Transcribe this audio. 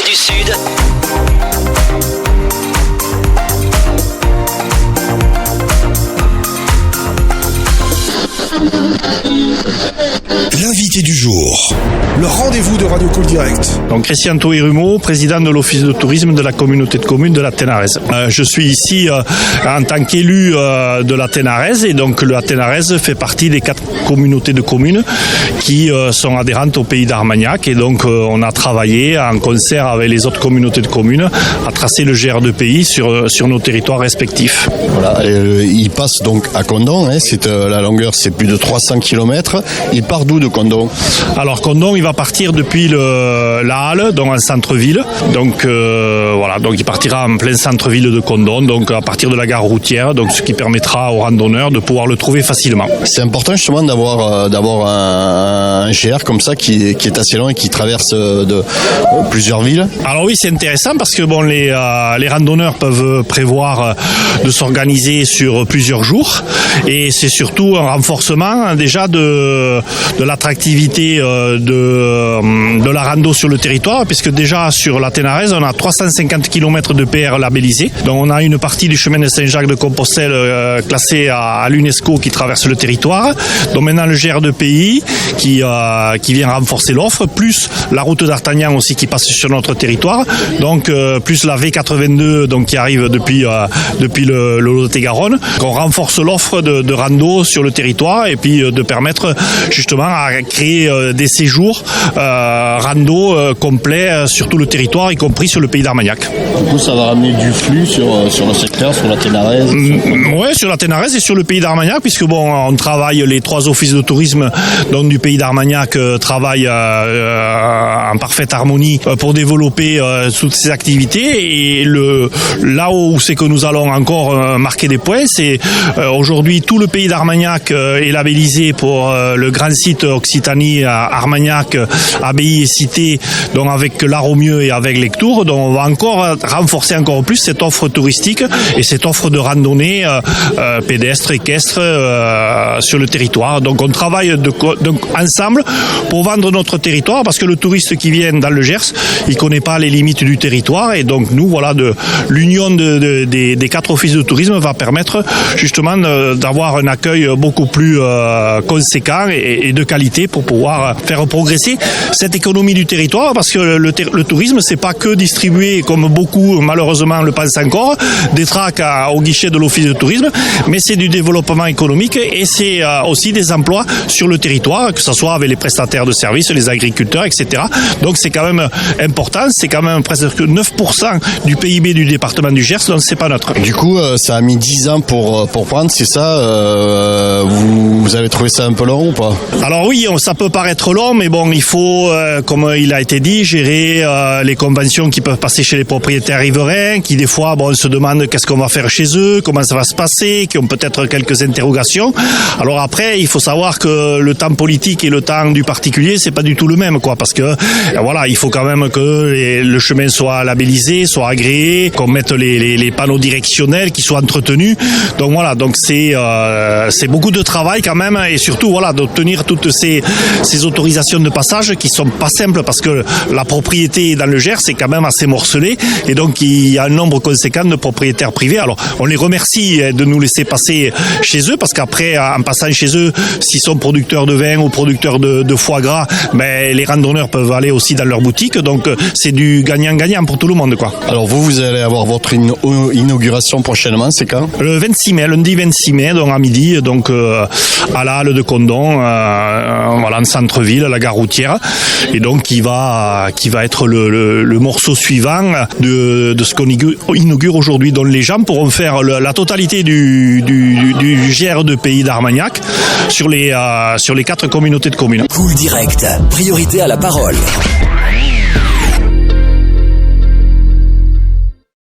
du Sud. L'invité du jour. Le rendez-vous de Radio Call Direct. Donc Christian Tohirumo, président de l'Office de tourisme de la communauté de communes de la Ténarèze. Je suis ici en tant qu'élu de la Ténarèze et donc la Ténarèze fait partie des 4 communautés de communes qui sont adhérentes au pays d'Armagnac et donc on a travaillé en concert avec les autres communautés de communes à tracer le GR2PI sur nos territoires respectifs. Voilà, il passe donc à Condon, la longueur c'est plus de 300 km. Il part d'où de Condon? Alors Condon, il va partir depuis la Halle, donc en centre-ville. Donc donc il partira en plein centre-ville de Condon, donc à partir de la gare routière, donc ce qui permettra aux randonneurs de pouvoir le trouver facilement. C'est important justement d'avoir un GR comme ça qui est assez long et qui traverse plusieurs villes. Alors oui, c'est intéressant parce que les randonneurs peuvent prévoir de s'organiser sur plusieurs jours et c'est surtout un renforcement déjà de l'attractivité de la rando sur le territoire, puisque déjà sur la Ténarèze, on a 350 km de PR labellisés. Donc on a une partie du chemin de Saint-Jacques de Compostelle classée à l'UNESCO qui traverse le territoire. Donc maintenant le GR2PI qui vient renforcer l'offre, plus la route d'Artagnan aussi qui passe sur notre territoire. Donc plus la V82 donc qui arrive depuis le Lot-et-Garonne. On renforce l'offre de rando sur le territoire et puis de permettre justement à créer des séjours rando complets sur tout le territoire, y compris sur le pays d'Armagnac. Du coup, ça va ramener du flux sur le secteur, sur la Ténarèze. Oui, sur la Ténarèze et sur le pays d'Armagnac, puisque on travaille, les 3 offices de tourisme donc du pays d'Armagnac travaillent en parfaite harmonie pour développer toutes ces activités. Et là où c'est que nous allons encore marquer des points, c'est aujourd'hui tout le pays d'Armagnac est labellisé pour le grand site Occitanie à Armagnac, abbaye et cité, donc avec l'art au mieux et avec Lectoure. Donc on va encore renforcer encore plus cette offre touristique et cette offre de randonnée pédestre, équestre sur le territoire. Donc on travaille ensemble pour vendre notre territoire parce que le touriste qui vient dans le Gers, il connaît pas les limites du territoire et donc nous l'union des 4 offices de tourisme va permettre justement d'avoir un accueil beaucoup plus conséquent et de qualité pour pouvoir faire progresser cette économie du territoire parce que le tourisme c'est pas que distribuer comme beaucoup malheureusement le pensent encore des tracts au guichet de l'office de tourisme, mais c'est du développement économique et c'est aussi des emplois sur le territoire, que ce soit avec les prestataires de services, les agriculteurs, etc. Donc c'est quand même important, c'est quand même presque 9% du PIB du département du Gers, donc c'est pas neutre. Du coup, ça a mis 10 ans pour prendre, c'est ça vous avez trouvé ça un peu long ou pas? Alors oui, ça peut paraître long, mais bon, il faut, comme il a été dit, gérer les conventions qui peuvent passer chez les propriétaires riverains, qui des fois, on se demande qu'est-ce qu'on va faire chez eux, comment ça va se passer, qui ont peut-être quelques interrogations. Alors après, il faut savoir que le temps politique et le temps du particulier, c'est pas du tout le même, parce que il faut quand même que le chemin soit labellisé, soit agréé, qu'on mette les panneaux directionnels, qui soient entretenus. Donc voilà, c'est beaucoup de travail quand même, et surtout d'obtenir toutes ces autorisations de passage qui sont pas simples parce que la propriété dans le Gers c'est quand même assez morcelé et donc il y a un nombre conséquent de propriétaires privés. Alors on les remercie de nous laisser passer chez eux parce qu'après en passant chez eux, s'ils sont producteurs de vin ou producteurs de foie gras, les randonneurs peuvent aller aussi dans leur boutique, donc c'est du gagnant-gagnant pour tout le monde Alors vous allez avoir votre inauguration prochainement, c'est quand? Le 26 mai, lundi 26 mai, donc à midi, donc à la Halle de Condon, en centre-ville, à la gare routière, et donc qui va être le morceau suivant de ce qu'on inaugure aujourd'hui. Donc les gens pourront faire la totalité du GR2PI d'Armagnac sur les 4 communautés de communes. Cool Direct, priorité à la parole.